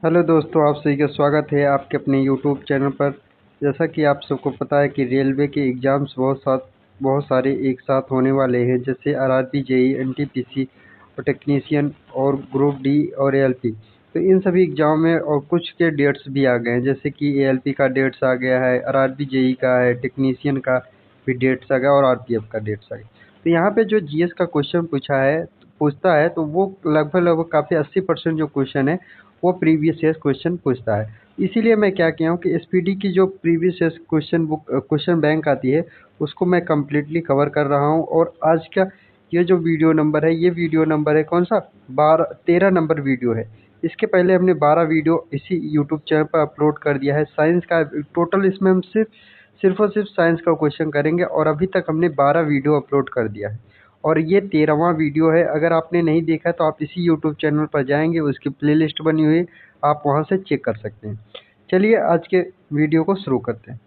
Hello दोस्तों, आप सभी का स्वागत है आपके अपने यूट्यूब चैनल पर। जैसा कि आप सबको पता है कि रेलवे के एग्ज़ाम्स बहुत सारे एक साथ होने वाले हैं, जैसे आरआरबी, जेई, एनटीपीसी और टेक्नीशियन और ग्रुप डी और एएलपी। तो इन सभी एग्ज़ाम में और कुछ के डेट्स भी आ गए हैं, जैसे कि एएलपी का डेट्स आ गया है, आरआरबी जेई का है, टेक्नीशियन का भी डेट्स आ गया और आरपीएफ का डेट्स आ गया। तो यहाँ पे जो जीएस का क्वेश्चन पूछता है तो वो लगभग काफ़ी 80% जो क्वेश्चन है वो प्रीवियस ईयर क्वेश्चन पूछता है। इसीलिए मैं क्या किया हूँ कि एसपीडी की जो प्रीवियस ईयर क्वेश्चन बैंक आती है उसको मैं कम्प्लीटली कवर कर रहा हूँ। और आज का ये जो वीडियो नंबर है, ये वीडियो नंबर है कौन सा, 13 नंबर वीडियो है। इसके पहले हमने 12 वीडियो इसी यूट्यूब चैनल पर अपलोड कर दिया है साइंस का। टोटल इसमें हम सिर्फ और सिर्फ साइंस का क्वेश्चन करेंगे और अभी तक हमने 12 वीडियो अपलोड कर दिया है और ये 13वां वीडियो है। अगर आपने नहीं देखा तो आप इसी यूट्यूब चैनल पर जाएंगे, उसकी प्लेलिस्ट बनी हुई है, आप वहां से चेक कर सकते हैं। चलिए आज के वीडियो को शुरू करते हैं।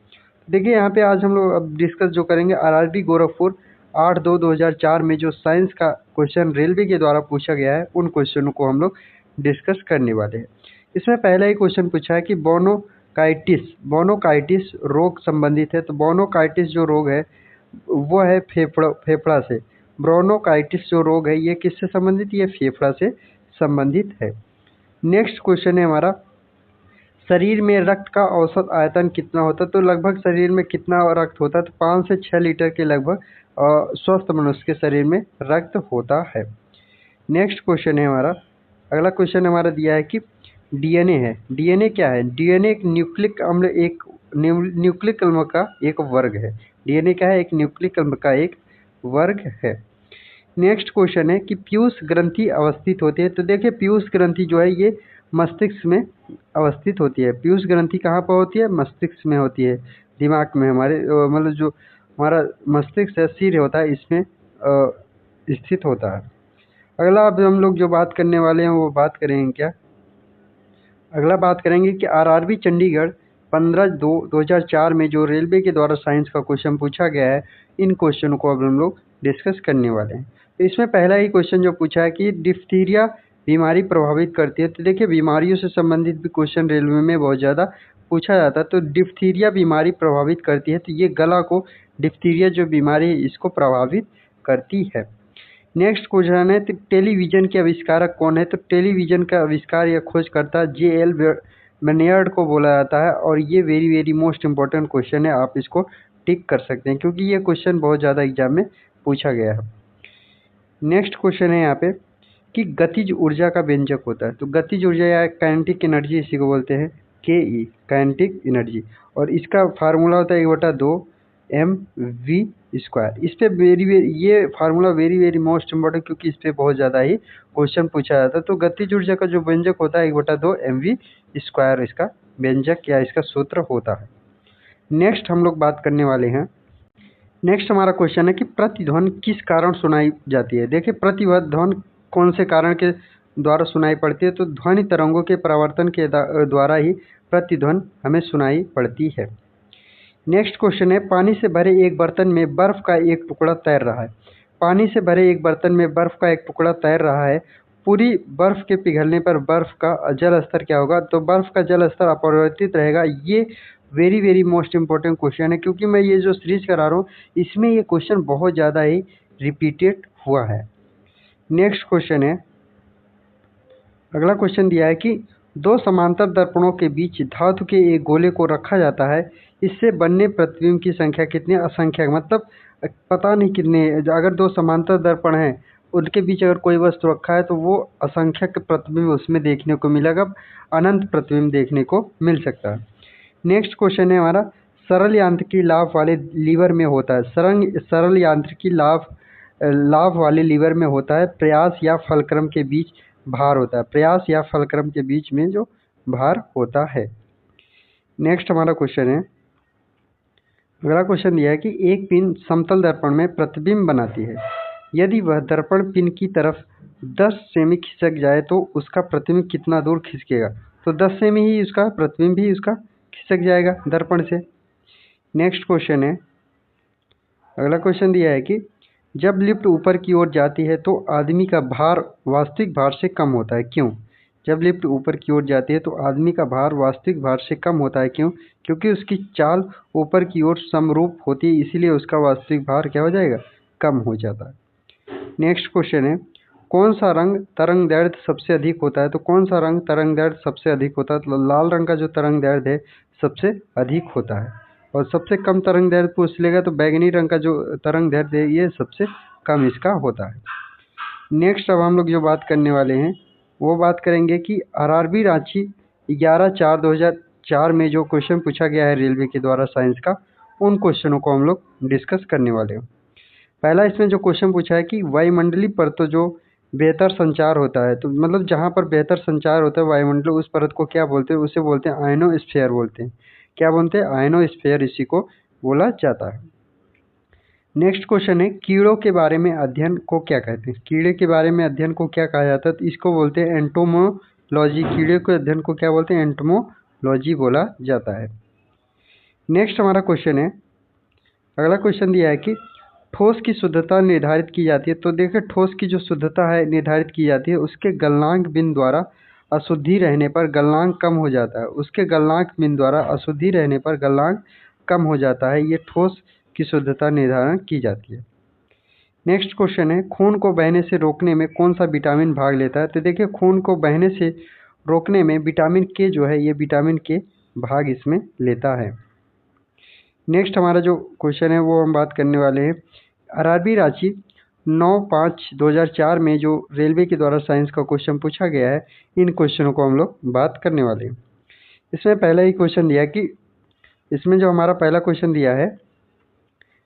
देखिए यहाँ पे आज हम लोग अब डिस्कस जो करेंगे आरआरबी गोरखपुर 8/2/2004 में जो साइंस का क्वेश्चन रेलवे के द्वारा पूछा गया है, उन क्वेश्चनों को हम लोग डिस्कस करने वाले हैं। इसमें पहला ही क्वेश्चन पूछा है कि बोनोकाइटिस रोग संबंधित है। तो बोनोकाइटिस जो रोग है वो है फेफड़ा से। ब्रोनोकाइटिस जो रोग है ये किससे संबंधित, ये फेफड़ा से संबंधित है। नेक्स्ट क्वेश्चन है हमारा, शरीर में रक्त का औसत आयतन कितना होता है। तो लगभग शरीर में कितना रक्त होता है, तो 5 से 6 लीटर के लगभग स्वस्थ मनुष्य के शरीर में रक्त होता है। नेक्स्ट क्वेश्चन है हमारा, अगला क्वेश्चन हमारा दिया है कि डीएनए है। डीएनए क्या है, डीएनए एक न्यूक्लिक अम्ल का एक वर्ग है। डीएनए क्या है, एक न्यूक्लिक अम्ल का एक वर्ग है। नेक्स्ट क्वेश्चन है कि पीयूष ग्रंथि अवस्थित होती है। तो देखिए पीयूष ग्रंथि जो है ये मस्तिष्क में अवस्थित होती है। पीयूष ग्रंथि कहाँ पर होती है, मस्तिष्क में होती है, दिमाग में हमारे मतलब जो हमारा मस्तिष्क है, सिर होता है, इसमें स्थित होता है। अगला अब हम लोग जो बात करने वाले हैं वो बात करेंगे क्या, अगला बात करेंगे कि आरआरबी चंडीगढ़ 15/2/2004 में जो रेलवे के द्वारा साइंस का क्वेश्चन पूछा गया है, इन क्वेश्चनों को अब हम लोग डिस्कस करने वाले हैं। तो इसमें पहला ही क्वेश्चन जो पूछा है कि डिप्थीरिया बीमारी प्रभावित करती है। तो देखिए बीमारियों से संबंधित भी क्वेश्चन रेलवे में बहुत ज़्यादा पूछा जाता है। तो डिप्थीरिया बीमारी प्रभावित करती है, तो ये गला को डिप्थीरिया जो बीमारी है इसको प्रभावित करती है। नेक्स्ट क्वेश्चन है तो टेलीविज़न के आविष्कारक कौन है। तो टेलीविज़न का आविष्कार या खोजकर्ता J.L. बेनियर्ड को बोला जाता है और ये very very most important question है, आप इसको टिक कर सकते हैं क्योंकि ये क्वेश्चन बहुत ज़्यादा एग्जाम में पूछा गया है। नेक्स्ट क्वेश्चन है यहाँ पे कि गतिज ऊर्जा का व्यंजक होता है। तो गतिज ऊर्जा या काइनेटिक एनर्जी इसी को बोलते हैं, के काइनेटिक एनर्जी, और इसका फार्मूला होता है 1/2 mv²। इस पे ये formula very very most important क्योंकि इस पे बहुत ज़्यादा ही क्वेश्चन पूछा जाता है। तो गतिज ऊर्जा का जो व्यंजक होता है 1/2 mv², इसका व्यंजक या इसका सूत्र होता है। नेक्स्ट हम लोग बात करने वाले हैं, नेक्स्ट हमारा क्वेश्चन है कि प्रतिध्वनि किस कारण सुनाई जाती है। देखिए प्रतिध्वनि कौन से कारण के द्वारा सुनाई पड़ती है, तो ध्वनि तरंगों के परावर्तन के द्वारा ही प्रतिध्वनि हमें सुनाई पड़ती है। नेक्स्ट क्वेश्चन है, पानी से भरे एक बर्तन में बर्फ का एक टुकड़ा तैर रहा है। पानी से भरे एक बर्तन में बर्फ का एक टुकड़ा तैर रहा है। पूरी बर्फ के पिघलने पर बर्फ का जल स्तर क्या होगा, तो बर्फ का जल स्तर अपरिवर्तित रहेगा। ये very very most important question है क्योंकि मैं ये जो सीरीज करा रहा हूँ इसमें ये क्वेश्चन बहुत ज़्यादा ही रिपीटेड हुआ है। नेक्स्ट क्वेश्चन है, अगला क्वेश्चन दिया है कि दो समांतर दर्पणों के बीच धातु के एक गोले को रखा जाता है, इससे बनने प्रतिबिंब की संख्या कितनी, असंख्यक, मतलब पता नहीं कितने। अगर दो समांतर दर्पण हैं उनके बीच अगर कोई वस्तु रखा है तो वो असंख्यक प्रतिबिंब उसमें देखने को मिलेगा, अनंत प्रतिबिंब देखने को मिल सकता है। नेक्स्ट क्वेश्चन है हमारा, सरल यांत्रिकी लाभ वाले लीवर में होता है। सरल यांत्रिकी लाभ वाले लीवर में होता है, प्रयास या फलक्रम के बीच भार होता है। प्रयास या फलक्रम के बीच में जो भार होता है। नेक्स्ट हमारा क्वेश्चन है, अगला क्वेश्चन दिया है कि एक पिन समतल दर्पण में प्रतिबिंब बनाती है। यदि वह दर्पण पिन की तरफ 10 सेमी खिसक जाए तो उसका प्रतिबिंब कितना दूर खिसकेगा। तो 10 सेमी ही उसका प्रतिबिंब भी उसका खिसक जाएगा दर्पण से। नेक्स्ट क्वेश्चन है, अगला क्वेश्चन दिया है कि जब लिफ्ट ऊपर की ओर जाती है तो आदमी का भार वास्तविक भार से कम होता है, क्यों। जब लिफ्ट ऊपर की ओर जाती है तो आदमी का भार वास्तविक भार से कम होता है। क्यों? क्योंकि उसकी चाल ऊपर की ओर समरूप होती है, इसीलिए उसका वास्तविक भार क्या हो जाएगा? कम हो जाता है। नेक्स्ट क्वेश्चन है, कौन सा रंग तरंग दैर्ध्य सबसे अधिक होता है? तो कौन सा रंग तरंग दैर्ध्य सबसे अधिक होता है? तो लाल रंग का जो तरंग दैर्ध्य है सबसे अधिक होता है। और सबसे कम तरंग दैर्ध्य पूछ लेगा तो बैगनी रंग का जो तरंग दैर्ध्य है ये सबसे कम इसका होता है। नेक्स्ट अब हम लोग जो बात करने वाले हैं वो बात करेंगे कि आरआरबी रांची 11/4/2004 में जो क्वेश्चन पूछा गया है रेलवे के द्वारा साइंस का, उन क्वेश्चनों को हम लोग डिस्कस करने वाले हैं। पहला इसमें जो क्वेश्चन पूछा है कि वायुमंडलीय परतों जो बेहतर संचार होता है, तो मतलब जहाँ पर बेहतर संचार होता है वायुमंडल, उस परत को क्या बोलते हैं? उसे बोलते हैं आयनोस्फीयर बोलते हैं। क्या बोलते हैं? आयनोस्फीयर इसी को बोला जाता है। नेक्स्ट क्वेश्चन है, कीड़ों के बारे में अध्ययन को क्या कहते हैं? कीड़े के बारे में अध्ययन को क्या कहा जाता है? तो इसको बोलते हैं एंटोमोलॉजी। कीड़े के अध्ययन को क्या बोलते हैं? एंटोमोलॉजी बोला जाता है। नेक्स्ट हमारा क्वेश्चन है, अगला क्वेश्चन दिया है कि ठोस की शुद्धता निर्धारित की जाती है। तो देखिए ठोस की जो शुद्धता है निर्धारित की जाती है उसके गलनांक बिंदु द्वारा अशुद्धि रहने पर गलनांक कम हो जाता है। उसके गलनांक बिंदु द्वारा अशुद्धि रहने पर गलनांक कम हो जाता है। ये ठोस की शुद्धता निर्धारण की जाती है। नेक्स्ट क्वेश्चन है, खून को बहने से रोकने में कौन सा विटामिन भाग लेता है? तो देखिए खून को बहने से रोकने में विटामिन के जो है ये विटामिन के भाग इसमें लेता है। नेक्स्ट हमारा जो क्वेश्चन है वो हम बात करने वाले हैं, आरआरबी रांची 9/5/2004 में जो रेलवे के द्वारा साइंस का क्वेश्चन पूछा गया है, इन क्वेश्चनों को हम लोग बात करने वाले हैं। इसमें पहला ही क्वेश्चन दिया कि इसमें जो हमारा पहला क्वेश्चन दिया है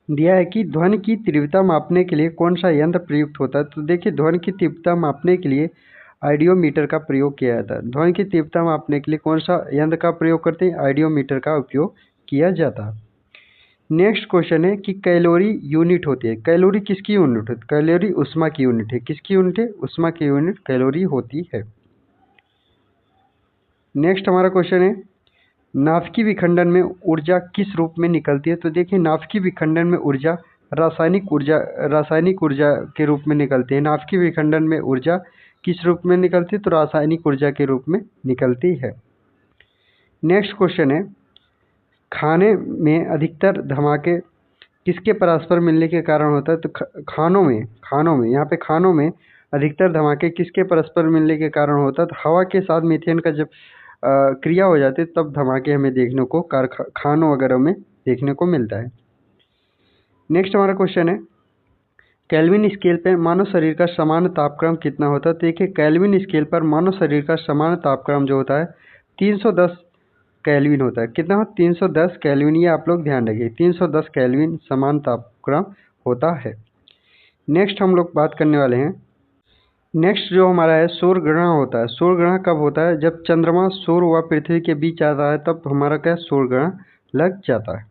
कि ध्वनि की तीव्रता मापने के लिए कौन सा यंत्र प्रयुक्त होता है? तो देखिए ध्वनि की तीव्रता मापने के लिए आइडियोमीटर का प्रयोग किया जाता है। ध्वनि की तीव्रता मापने के लिए कौन सा यंत्र का प्रयोग करते हैं? आइडियोमीटर का उपयोग किया जाता है। नेक्स्ट क्वेश्चन है कि कैलोरी यूनिट होती है। कैलोरी किसकी यूनिट है? कैलोरी ऊष्मा की यूनिट है। किसकी यूनिट है? ऊष्मा की यूनिट कैलोरी होती है। नेक्स्ट हमारा क्वेश्चन है, नाभिकीय विखंडन में ऊर्जा किस रूप में निकलती है? तो देखिए नाभिकीय विखंडन में ऊर्जा रासायनिक ऊर्जा के रूप में निकलती है। नाभिकीय विखंडन में ऊर्जा किस रूप में निकलती है? तो रासायनिक ऊर्जा के रूप में निकलती है। नेक्स्ट क्वेश्चन है, खाने में अधिकतर धमाके किसके परस्पर मिलने के कारण होता है? तो खानों में यहाँ पे खानों में अधिकतर धमाके किसके परस्पर मिलने के कारण होता है? तो हवा के साथ मीथेन का जब क्रिया हो जाती है तब धमाके हमें देखने को खानों वगैरह में देखने को मिलता है। नेक्स्ट हमारा क्वेश्चन है, केल्विन स्केल पर मानव शरीर का सामान्य तापक्रम कितना होता है? तो देखिए केल्विन स्केल पर मानव शरीर का सामान्य तापक्रम जो होता है 310 केल्विन होता है। कितना? 310 केल्विन। ये आप लोग ध्यान रखिए 310 केल्विन समान तापक्रम होता है। नेक्स्ट हम लोग बात करने वाले हैं, नेक्स्ट जो हमारा है सूर्य ग्रहण होता है। सूर्य ग्रहण कब होता है? जब चंद्रमा सूर्य व पृथ्वी के बीच आता है तब हमारा क्या सूर्य ग्रहण लग जाता है।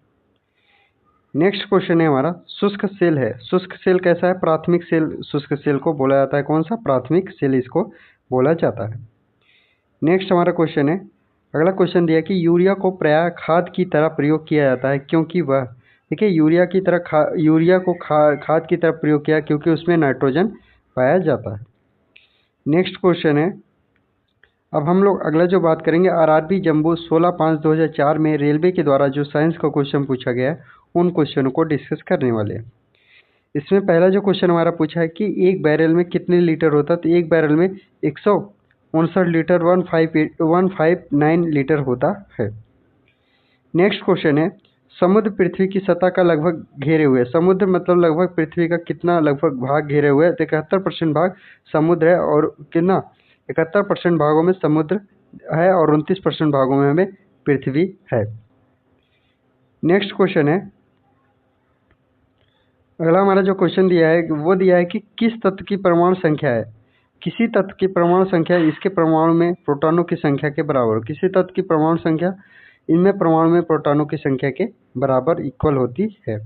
नेक्स्ट क्वेश्चन है हमारा, शुष्क सेल है। शुष्क सेल कैसा है? प्राथमिक सेल शुष्क सेल को बोला जाता है। कौन सा? प्राथमिक सेल इसको बोला जाता है। नेक्स्ट हमारा क्वेश्चन है, अगला क्वेश्चन दिया कि यूरिया को प्रायः खाद की तरह प्रयोग किया जाता है क्योंकि वह, देखिए यूरिया को खाद की तरह प्रयोग किया क्योंकि उसमें नाइट्रोजन पाया जाता है। नेक्स्ट क्वेश्चन है, अब हम लोग अगला जो बात करेंगे आरआरबी जम्बो 16/5/2004 में रेलवे के द्वारा जो साइंस का क्वेश्चन पूछा गया है उन क्वेश्चनों को डिस्कस करने वाले हैं। इसमें पहला जो क्वेश्चन हमारा पूछा है कि एक बैरल में कितने लीटर होता है? तो एक बैरल में 159 लीटर 159 लीटर होता है। नेक्स्ट क्वेश्चन है, समुद्र पृथ्वी की सतह का लगभग घेरे हुए। समुद्र मतलब लगभग पृथ्वी का कितना लगभग भाग घेरे हुए है? तो 71% भाग समुद्र है और कितना 71% भागों में समुद्र है और 29% भागों में हमें पृथ्वी है। नेक्स्ट क्वेश्चन है, अगला हमारा जो क्वेश्चन दिया है वो दिया है कि किस तत्व की परमाणु संख्या है? किसी तत्व की परमाणु संख्या इसके परमाणु में प्रोटॉनों की संख्या के बराबर। किसी तत्व की परमाणु संख्या इनमें परमाणु में प्रोटॉनों की संख्या के बराबर इक्वल होती है।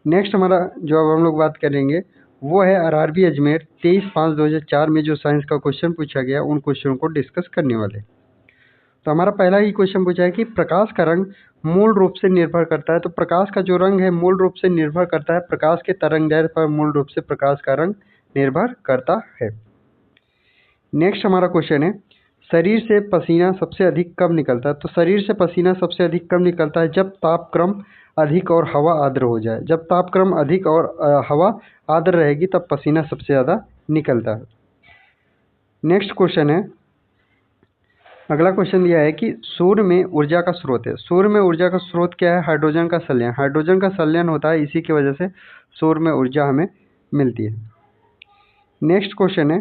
नेक्स्ट हमारा जो अब हम लोग बात करेंगे वो है आरआरबी अजमेर 23/5/2004 में जो साइंस का क्वेश्चन पूछा गया उन क्वेश्चनों को डिस्कस करने वाले। तो हमारा पहला ही क्वेश्चन पूछा है कि प्रकाश का रंग मूल रूप से निर्भर करता है। तो प्रकाश का जो रंग है मूल रूप से निर्भर करता है प्रकाश के तरंगदैर्घ्य पर, मूल रूप से प्रकाश का रंग निर्भर करता है। नेक्स्ट हमारा क्वेश्चन है, शरीर से पसीना सबसे अधिक कब निकलता है? तो शरीर से पसीना सबसे अधिक कब निकलता है? जब तापक्रम अधिक और हवा आर्द्र हो जाए। जब तापक्रम अधिक और हवा आर्द्र रहेगी तब पसीना सबसे ज़्यादा निकलता है। नेक्स्ट क्वेश्चन है, अगला क्वेश्चन दिया है कि सूर्य में ऊर्जा का स्रोत है। सूर्य में ऊर्जा का स्रोत क्या है? हाइड्रोजन का संलयन। हाइड्रोजन का संलयन होता है, इसी की वजह से सूर्य में ऊर्जा हमें मिलती है। नेक्स्ट क्वेश्चन है,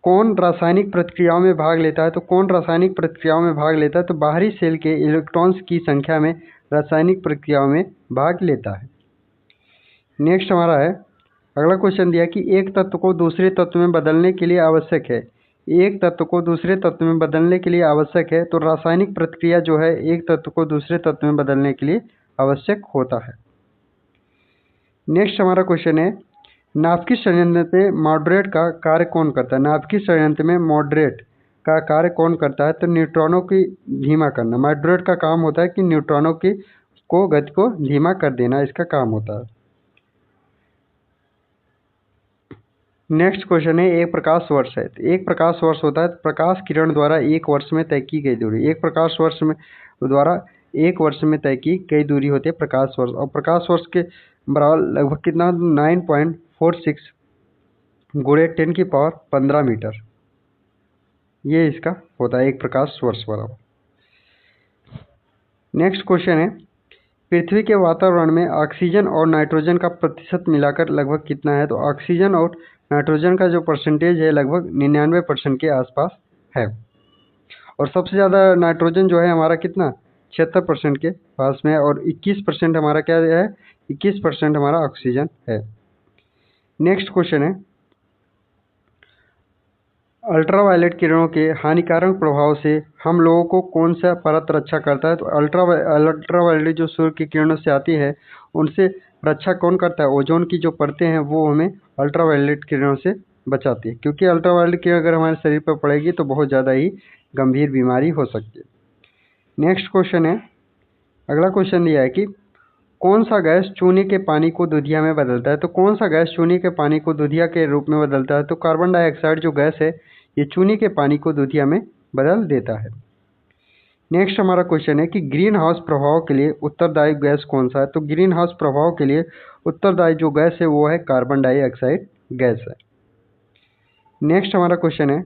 कौन रासायनिक प्रक्रियाओं में भाग लेता है? तो कौन रासायनिक प्रक्रियाओं में भाग लेता है? तो बाहरी सेल के इलेक्ट्रॉन्स की संख्या में रासायनिक प्रक्रियाओं में भाग लेता है। नेक्स्ट हमारा है, अगला क्वेश्चन दिया कि एक तत्व को दूसरे तत्व में बदलने के लिए आवश्यक है। एक तत्व को दूसरे तत्व में बदलने के लिए आवश्यक है, तो रासायनिक प्रक्रिया जो है एक तत्व को दूसरे तत्व में बदलने के लिए आवश्यक होता है। नेक्स्ट हमारा क्वेश्चन है, नाभिकीय संयंत्र में मॉडरेट का कार्य कौन करता है? नाभिकीय संयंत्र में मॉडरेट का कार्य कौन करता है? तो न्यूट्रॉनों की धीमा करना। मॉडरेट का काम होता है कि न्यूट्रॉनों की गति को धीमा कर देना, इसका काम होता है। नेक्स्ट क्वेश्चन है, एक प्रकाश वर्ष है। तो एक प्रकाश वर्ष होता है प्रकाश किरण द्वारा एक वर्ष में तय की गई दूरी। एक प्रकाश वर्ष में द्वारा एक वर्ष में तय की गई दूरी होती है प्रकाश वर्ष। और प्रकाश वर्ष के बराबर लगभग कितना? 9.46 गुणे 10⁻15 मीटर, ये इसका होता है एक प्रकाश वर्ष बराबर। नेक्स्ट क्वेश्चन है, पृथ्वी के वातावरण में ऑक्सीजन और नाइट्रोजन का प्रतिशत मिलाकर लगभग कितना है? तो ऑक्सीजन और नाइट्रोजन का जो परसेंटेज है लगभग 99% के आसपास है। और सबसे ज़्यादा नाइट्रोजन जो है हमारा कितना? 76% के पास में है। और 21% हमारा क्या है? 21% हमारा ऑक्सीजन है। नेक्स्ट क्वेश्चन है, अल्ट्रावायलेट किरणों के हानिकारक प्रभाव से हम लोगों को कौन सा परत रक्षा करता है? तो अल्ट्रावायलेट जो सूर्य की किरणों से आती है उनसे रक्षा कौन करता है? ओजोन की जो परतें हैं वो हमें अल्ट्रावायलेट किरणों से बचाती है, क्योंकि अल्ट्रावायलेट किरण अगर हमारे शरीर पर पड़ेगी तो बहुत ज़्यादा ही गंभीर बीमारी हो सकती है। नेक्स्ट क्वेश्चन है, अगला क्वेश्चन दिया है कि कौन सा गैस चूने के पानी को दूधिया में बदलता है? तो कौन सा गैस चूने के पानी को दूधिया के रूप में बदलता है? तो कार्बन डाइऑक्साइड जो गैस है ये चूने के पानी को दूधिया में बदल देता है। नेक्स्ट हमारा क्वेश्चन है कि ग्रीन हाउस प्रभाव के लिए उत्तरदायी गैस कौन सा है? तो ग्रीन हाउस प्रभाव के लिए उत्तरदायी जो गैस है वो है कार्बन डाइऑक्साइड गैस है। नेक्स्ट हमारा क्वेश्चन है,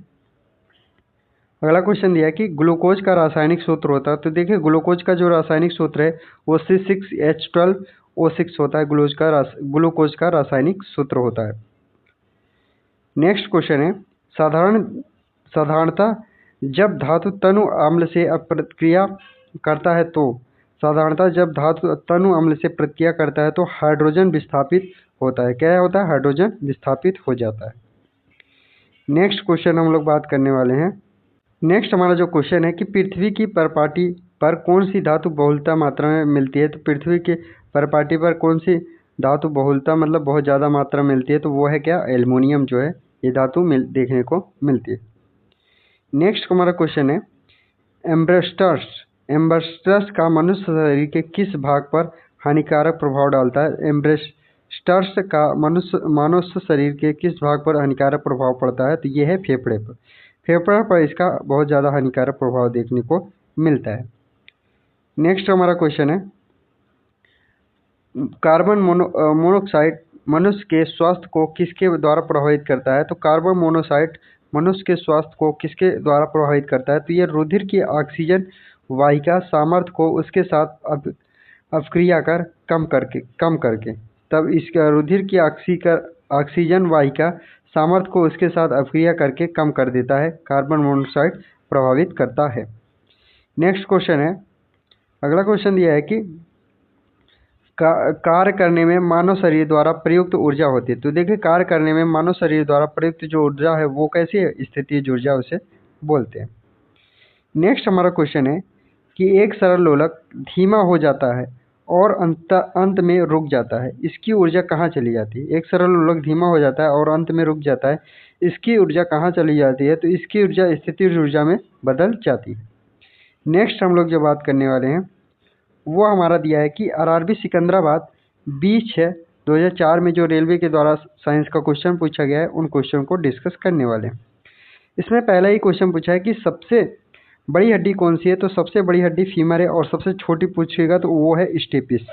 अगला क्वेश्चन दिया है कि ग्लूकोज का रासायनिक सूत्र होता है। तो देखिए ग्लूकोज का जो रासायनिक सूत्र है वो C6H12O6 होता है। ग्लूकोज का रासायनिक सूत्र होता है। नेक्स्ट क्वेश्चन है, साधारणतः जब धातु तनु अम्ल से प्रतिक्रिया करता है तो हाइड्रोजन विस्थापित होता है। क्या होता है? हाइड्रोजन विस्थापित हो जाता है। नेक्स्ट क्वेश्चन हम लोग बात करने वाले हैं। नेक्स्ट हमारा जो क्वेश्चन है कि पृथ्वी की परपाटी पर कौन सी धातु बहुलता मात्रा में मिलती है? तो पृथ्वी के परपाटी पर कौन सी धातु बहुलता मतलब बहुत ज़्यादा मात्रा में मिलती है? तो वो है क्या? एल्युमिनियम जो है ये धातु देखने को मिलती है। नेक्स्ट हमारा क्वेश्चन है, एम्ब्रेस्टर्स का मनुष्य शरीर के किस भाग पर हानिकारक प्रभाव डालता है? एम्ब्रेस्टर्स का मनुष्य शरीर के किस भाग पर हानिकारक प्रभाव पड़ता है? तो ये है फेफड़े पर। फेफड़े पर इसका बहुत ज़्यादा हानिकारक प्रभाव देखने को मिलता है। नेक्स्ट हमारा क्वेश्चन है, कार्बन मोनोऑक्साइड मनुष्य के स्वास्थ्य को किसके द्वारा प्रभावित करता है? तो कार्बन मोनोऑक्साइड मनुष्य के स्वास्थ्य को किसके द्वारा प्रभावित करता है? तो ये रुधिर की ऑक्सीजन वाहिका सामर्थ्य को उसके साथ अपक्रिया कर कम करके तब इसका रुधिर की ऑक्सीजन वाहिका सामर्थ्य को उसके साथ अपक्रिया करके कम कर देता है। कार्बन मोनोऑक्साइड प्रभावित करता है। नेक्स्ट क्वेश्चन है, अगला क्वेश्चन दिया है कि कार्य करने में मानव शरीर द्वारा प्रयुक्त ऊर्जा होती है। तो देखिए कार्य करने में मानव शरीर द्वारा प्रयुक्त जो ऊर्जा है वो कैसी है? स्थितिज ऊर्जा उसे बोलते हैं। नेक्स्ट हमारा क्वेश्चन है कि एक सरल लोलक धीमा हो जाता है और अंत में रुक जाता है, इसकी ऊर्जा कहाँ चली जाती है? एक सरल लोलक धीमा हो जाता है और अंत में रुक जाता है, इसकी ऊर्जा कहाँ चली जाती है? तो इसकी ऊर्जा स्थितिज ऊर्जा में बदल जाती है। नेक्स्ट हम लोग जो बात करने वाले हैं वो हमारा दिया है कि RRB सिकंदराबाद 20/6/2004 में जो रेलवे के द्वारा साइंस का क्वेश्चन पूछा गया है उन क्वेश्चन को डिस्कस करने वाले हैं। इसमें पहला ही क्वेश्चन पूछा है कि सबसे बड़ी हड्डी कौन सी है, तो सबसे बड़ी हड्डी फीमर है, और सबसे छोटी पूछेगा तो वो है स्टेपिस।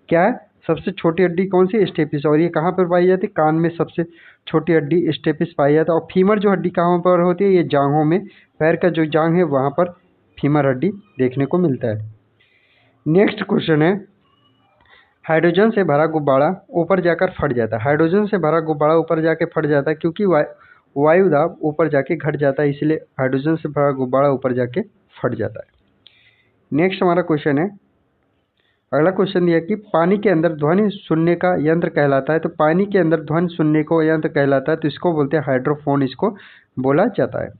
क्या है सबसे छोटी हड्डी कौन सी? स्टेपिस। और ये कहाँ पर पाई जाती है? कान में सबसे छोटी हड्डी स्टेपिस पाई जाती है। और फीमर जो हड्डी कहाँ पर होती है? ये जांघों में, पैर का जो जांघ है वहाँ पर फीमर हड्डी देखने को मिलता है। नेक्स्ट क्वेश्चन है, हाइड्रोजन से भरा गुब्बारा ऊपर जाकर फट जाता है। हाइड्रोजन से भरा गुब्बारा ऊपर जाके फट जाता है क्योंकि वायु दाब ऊपर जाके घट जाता है, इसलिए हाइड्रोजन से भरा गुब्बारा ऊपर जाके फट जाता है। नेक्स्ट हमारा क्वेश्चन है, अगला क्वेश्चन दिया कि पानी के अंदर ध्वनि सुनने का यंत्र कहलाता है। तो पानी के अंदर ध्वनि सुनने को यंत्र कहलाता है, तो इसको बोलते हैं हाइड्रोफोन, इसको बोला जाता है।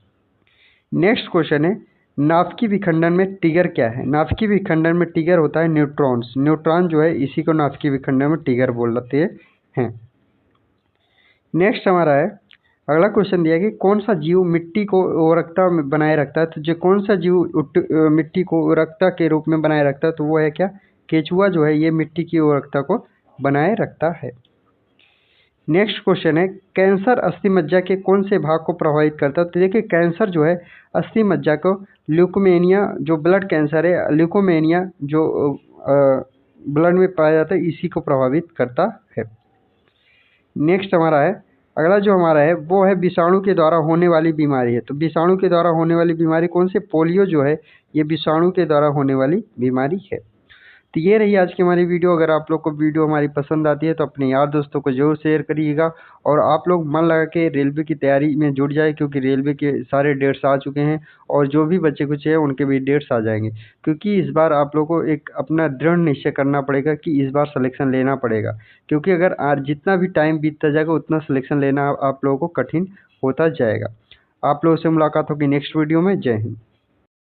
नेक्स्ट क्वेश्चन है, नाभिकीय विखंडन में ट्रिगर क्या है? नाभिकीय विखंडन में ट्रिगर होता है न्यूट्रॉन्स। न्यूट्रॉन जो है इसी को नाभिकीय विखंडन में ट्रिगर बोलते हैं। नेक्स्ट हमारा है, अगला क्वेश्चन दिया कि कौन सा जीव मिट्टी को उर्वरकता में बनाए रखता है। तो जो कौन सा जीव मिट्टी को उर्वरकता के रूप में बनाए रखता है, तो वो है क्या? केचुआ जो है ये मिट्टी की उर्वरकता को बनाए रखता है। नेक्स्ट क्वेश्चन है, कैंसर अस्थि मज्जा के कौन से भाग को प्रभावित करता है? तो देखिए कैंसर जो है अस्थि मज्जा को, ल्यूकोमेनिया जो ब्लड कैंसर है, ल्यूकोमेनिया जो ब्लड में पाया जाता है, इसी को प्रभावित करता है। नेक्स्ट हमारा है, अगला जो हमारा है वो है विषाणु के द्वारा होने वाली बीमारी है। तो विषाणु के द्वारा होने वाली बीमारी कौन से? पोलियो जो है ये विषाणु के द्वारा होने वाली बीमारी है। तो ये रही आज की हमारी वीडियो। अगर आप लोग को वीडियो हमारी पसंद आती है तो अपने यार दोस्तों को जरूर शेयर करिएगा, और आप लोग मन लगा के रेलवे की तैयारी में जुट जाए, क्योंकि रेलवे के सारे डेट्स आ चुके हैं, और जो भी बच्चे कुछ है उनके भी डेट्स आ जाएंगे। क्योंकि इस बार आप लोग को एक अपना दृढ़ निश्चय करना पड़ेगा कि इस बार सिलेक्शन लेना पड़ेगा, क्योंकि अगर आज जितना भी टाइम बीतता जाएगा उतना सिलेक्शन लेना आप लोगों को कठिन होता जाएगा। आप लोगों से मुलाकात होगी नेक्स्ट वीडियो में। जय हिंद।